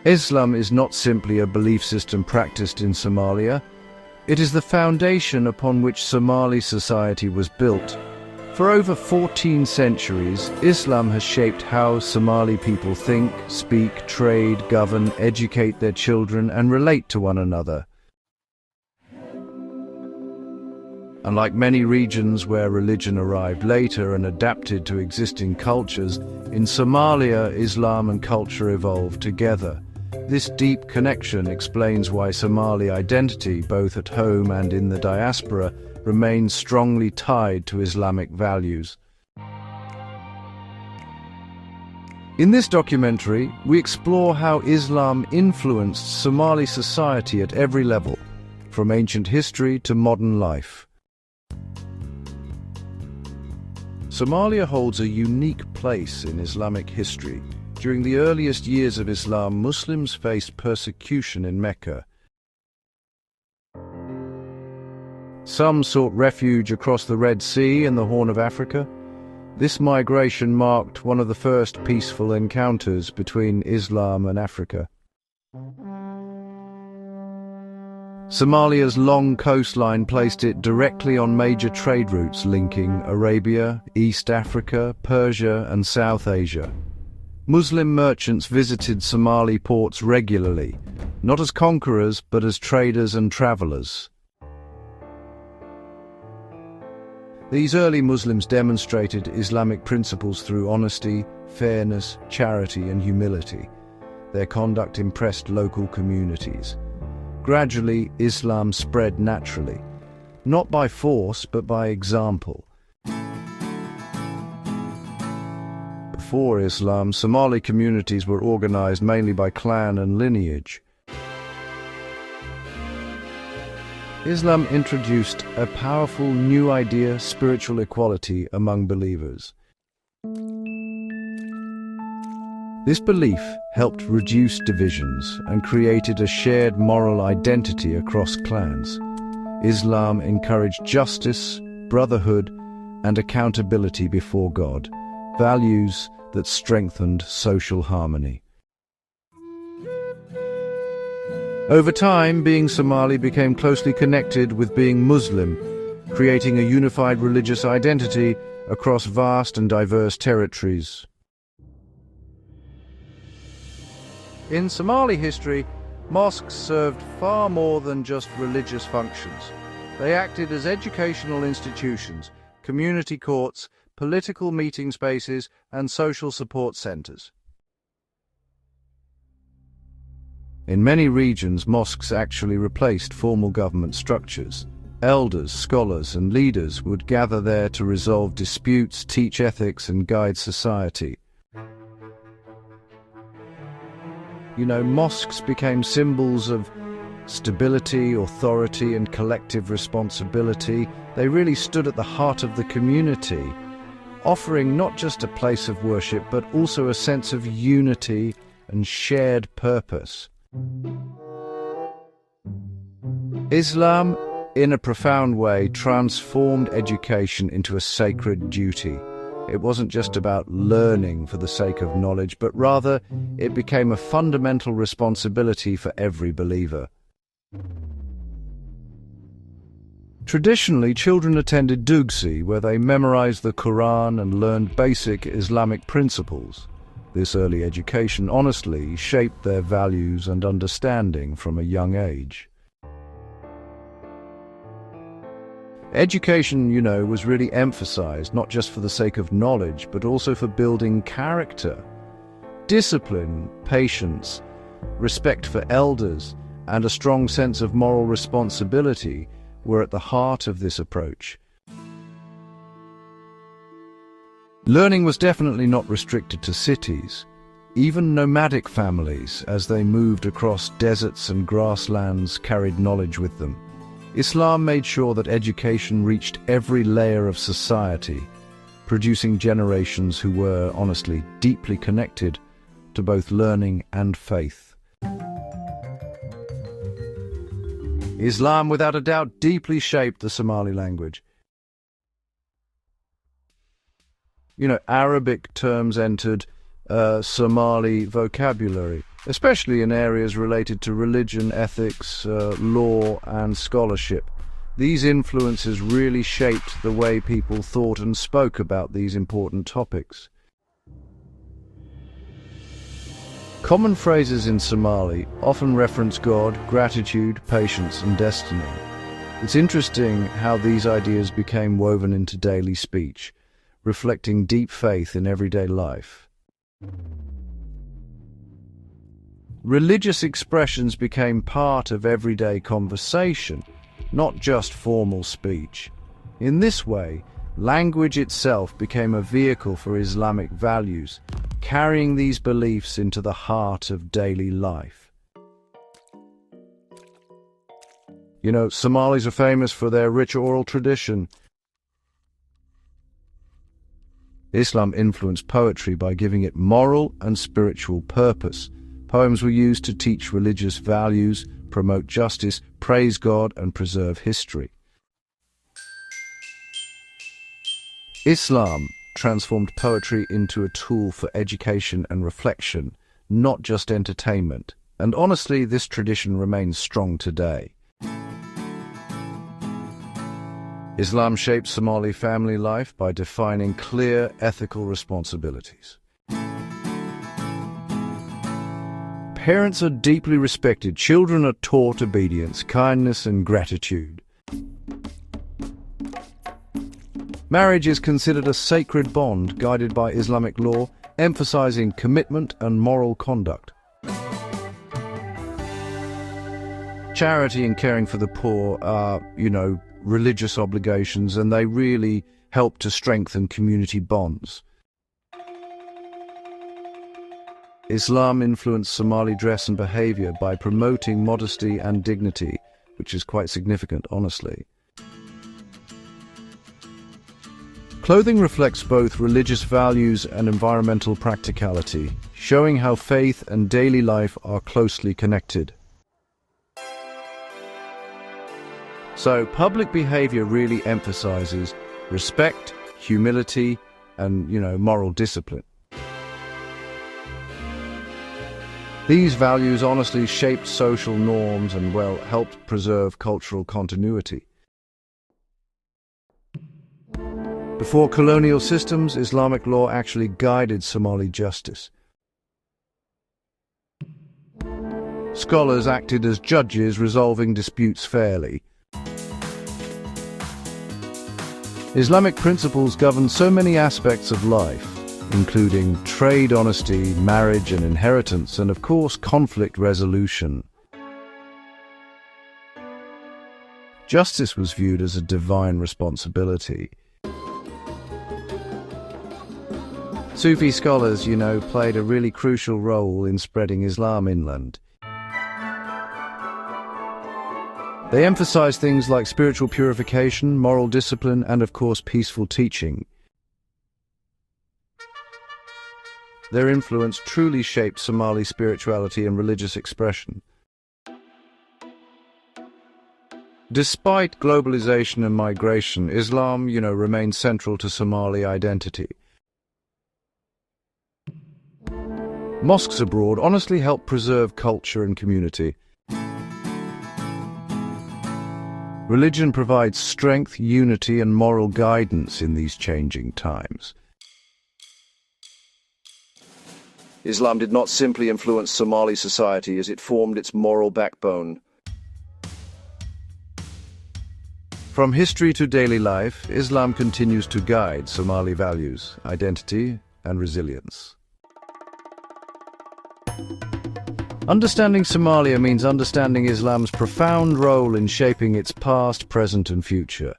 Islam is not simply a belief system practiced in Somalia. It is the foundation upon which Somali society was built. For over 14 centuries, Islam has shaped how Somali people think, speak, trade, govern, educate their children, and relate to one another. Unlike many regions where religion arrived later and adapted to existing cultures, in Somalia, Islam and culture evolved together. This deep connection explains why Somali identity, both at home and in the diaspora, remains strongly tied to Islamic values. In this documentary, we explore how Islam influenced Somali society at every level, from ancient history to modern life. Somalia holds a unique place in Islamic history. During the earliest years of Islam, Muslims faced persecution in Mecca. Some sought refuge across the Red Sea and the Horn of Africa. This migration marked one of the first peaceful encounters between Islam and Africa. Somalia's long coastline placed it directly on major trade routes linking Arabia, East Africa, Persia, and South Asia. Muslim merchants visited Somali ports regularly, not as conquerors but as traders and travelers. These early Muslims demonstrated Islamic principles through honesty, fairness, charity, and humility. Their conduct impressed local communities. Gradually, Islam spread naturally, not by force but by example. Before Islam, Somali communities were organized mainly by clan and lineage. Islam introduced a powerful new idea, spiritual equality among believers. This belief helped reduce divisions and created a shared moral identity across clans. Islam encouraged justice, brotherhood, and accountability before God, values that strengthened social harmony. Over time, being Somali became closely connected with being Muslim, creating a unified religious identity across vast and diverse territories. In Somali history, mosques served far more than just religious functions. They acted as educational institutions, community courts, political meeting spaces, and social support centers. In many regions, mosques actually replaced formal government structures. Elders, scholars, and leaders would gather there to resolve disputes, teach ethics, and guide society. Mosques became symbols of stability, authority, and collective responsibility. They really stood at the heart of the community, offering not just a place of worship, but also a sense of unity and shared purpose. Islam, in a profound way, transformed education into a sacred duty. It wasn't just about learning for the sake of knowledge, but rather it became a fundamental responsibility for every believer. Traditionally, children attended dugsi, where they memorized the Quran and learned basic Islamic principles. This early education honestly shaped their values and understanding from a young age. Education, was really emphasized not just for the sake of knowledge, but also for building character. Discipline, patience, respect for elders, and a strong sense of moral responsibility were at the heart of this approach. Learning was definitely not restricted to cities. Even nomadic families, as they moved across deserts and grasslands, carried knowledge with them. Islam made sure that education reached every layer of society, producing generations who were, honestly, deeply connected to both learning and faith. Islam, without a doubt, deeply shaped the Somali language. Arabic terms entered Somali vocabulary. especially in areas related to religion, ethics, law, and scholarship. These influences really shaped the way people thought and spoke about these important topics. Common phrases in Somali often reference God, gratitude, patience, and destiny. It's interesting how these ideas became woven into daily speech, reflecting deep faith in everyday life. Religious expressions became part of everyday conversation, not just formal speech. In this way, language itself became a vehicle for Islamic values, carrying these beliefs into the heart of daily life. You know, Somalis are famous for their rich oral tradition. Islam influenced poetry by giving it moral and spiritual purpose. Poems were used to teach religious values, promote justice, praise God, and preserve history. Islam transformed poetry into a tool for education and reflection, not just entertainment. And honestly, this tradition remains strong today. Islam shaped Somali family life by defining clear ethical responsibilities. Parents are deeply respected. Children are taught obedience, kindness, and gratitude. Marriage is considered a sacred bond guided by Islamic law, emphasizing commitment and moral conduct. Charity and caring for the poor are, religious obligations, and they really help to strengthen community bonds. Islam influenced Somali dress and behavior by promoting modesty and dignity, which is quite significant, honestly. Clothing reflects both religious values and environmental practicality, showing how faith and daily life are closely connected. So, public behavior really emphasizes respect, humility, and, moral discipline. These values honestly shaped social norms and, helped preserve cultural continuity. Before colonial systems, Islamic law actually guided Somali justice. Scholars acted as judges, resolving disputes fairly. Islamic principles govern so many aspects of life, including trade, honesty, marriage and inheritance, and of course, conflict resolution. Justice was viewed as a divine responsibility. Sufi scholars, played a really crucial role in spreading Islam inland. They emphasized things like spiritual purification, moral discipline, and of course, peaceful teaching. Their influence truly shaped Somali spirituality and religious expression. Despite globalization and migration, Islam, remained central to Somali identity. Mosques abroad honestly help preserve culture and community. Religion provides strength, unity, and moral guidance in these changing times. Islam did not simply influence Somali society as it formed its moral backbone. From history to daily life, Islam continues to guide Somali values, identity, and resilience. Understanding Somalia means understanding Islam's profound role in shaping its past, present, and future.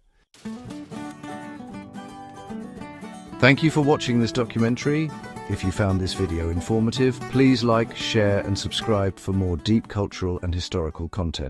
Thank you for watching this documentary. If you found this video informative, please like, share, and subscribe for more deep cultural and historical content.